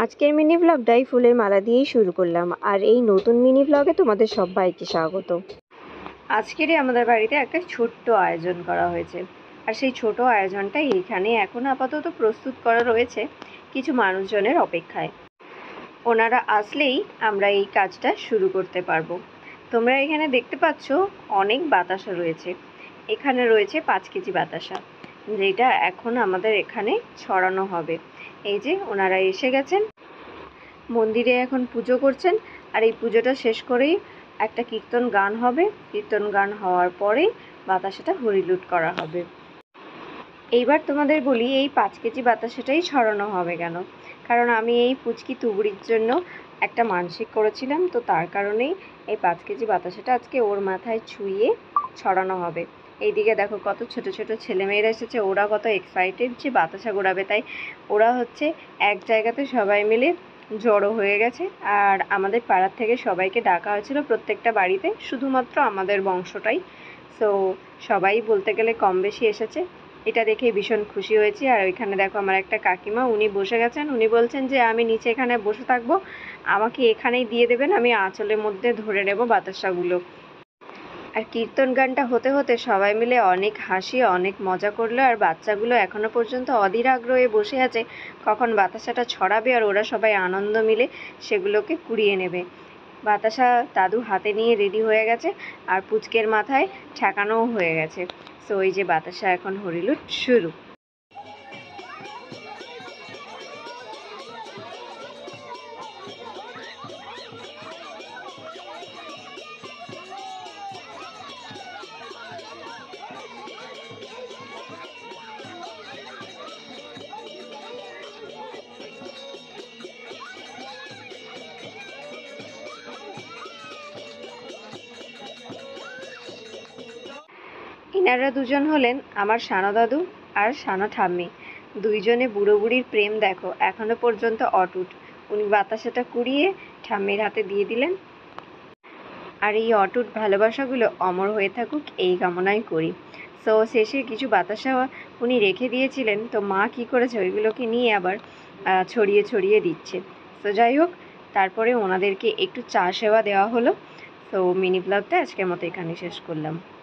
আজকের মিনি ব্লগটাই ফুলের মালা দিয়েই শুরু করলাম। আর এই নতুন মিনি ব্লগে তোমাদের সবাইকে স্বাগত। আজকেরই আমাদের বাড়িতে একটা ছোট্ট আয়োজন করা হয়েছে, আর সেই ছোট আয়োজনটাই এইখানে এখন আপাতত প্রস্তুত করা রয়েছে কিছু মানুষজনের অপেক্ষায়। ওনারা আসলেই আমরা এই কাজটা শুরু করতে পারবো। তোমরা এখানে দেখতে পাচ্ছ অনেক বাতাসা রয়েছে। এখানে রয়েছে 5 কেজি বাতাসা, যেটা এখন আমাদের এখানে ছড়ানো হবে। এই যে ওনারা এসে গেছেন, মন্দিরে এখন পুজো করছেন। আর এই পুজোটা শেষ করেই একটা কীর্তন গান হবে। কীর্তন গান হওয়ার পরেই বাতাসাটা হরিলুট করা হবে। এইবার তোমাদের বলি এই 5 কেজি বাতাসাটাই ছড়ানো হবে কেন। কারণ আমি এই পুচকি তুবড়ির জন্য একটা মানসিক করেছিলাম, তো তার কারণেই এই 5 কেজি বাতাসাটা আজকে ওর মাথায় ছুঁয়ে ছড়ানো হবে। এইদিকে দেখো কত ছোট ছোট ছেলেমেয়েরা এসেছে, ওরা কত এক্সাইটেড যে বাতাসা ঘোরাবে। তাই ওরা হচ্ছে এক জায়গাতে সবাই মিলে জড়ো হয়ে গেছে। আর আমাদের পাড়ার থেকে সবাইকে ডাকা হয়েছিল প্রত্যেকটা বাড়িতে, শুধুমাত্র আমাদের বংশটাই। সো সবাই বলতে গেলে কম বেশি এসেছে। এটা দেখে ভীষণ খুশি হয়েছি। আর ওইখানে দেখো আমার একটা কাকিমা, উনি বসে গেছেন। উনি বলছেন যে আমি নিচে এখানে বসে থাকবো, আমাকে এখানেই দিয়ে দেবেন, আমি আঁচলের মধ্যে ধরে নেব বাতাসাগুলো। আর কীর্তন গানটা হতে হতে সবাই মিলে অনেক হাসি, অনেক মজা করলো। আর বাচ্চাগুলো এখনো পর্যন্ত অধীর আগ্রহে বসে আছে কখন বাতাসাটা ছড়াবে আর ওরা সবাই আনন্দ মিলে সেগুলোকে কুড়িয়ে নেবে। বাতাসা দাদু হাতে নিয়ে রেডি হয়ে গেছে, আর পুচকের মাথায় ঠেকানোও হয়ে গেছে। সো এই যে বাতাসা এখন হরিলুট শুরু। ইনারা দুজন হলেন আমার সানো দাদু আর সানো ঠাম্মি। দুইজনে বুড়ো বুড়ির প্রেম দেখো এখনো পর্যন্ত অটুট। উনি বাতাসাটা কুড়িয়ে ঠাম্মির হাতে দিয়ে দিলেন। আর এই অটুট ভালোবাসাগুলো অমর হয়ে থাকুক এই কামনাই করি। সো শেষে কিছু বাতাসা উনি রেখে দিয়েছিলেন, তো মা কি করেছে ওইগুলোকে নিয়ে আবার ছড়িয়ে ছড়িয়ে দিচ্ছে। তো যাই হোক, তারপরে ওনাদেরকে একটু চা সেবা দেওয়া হলো। তো মিনি ব্লগটা আজকের মতো এখানে শেষ করলাম।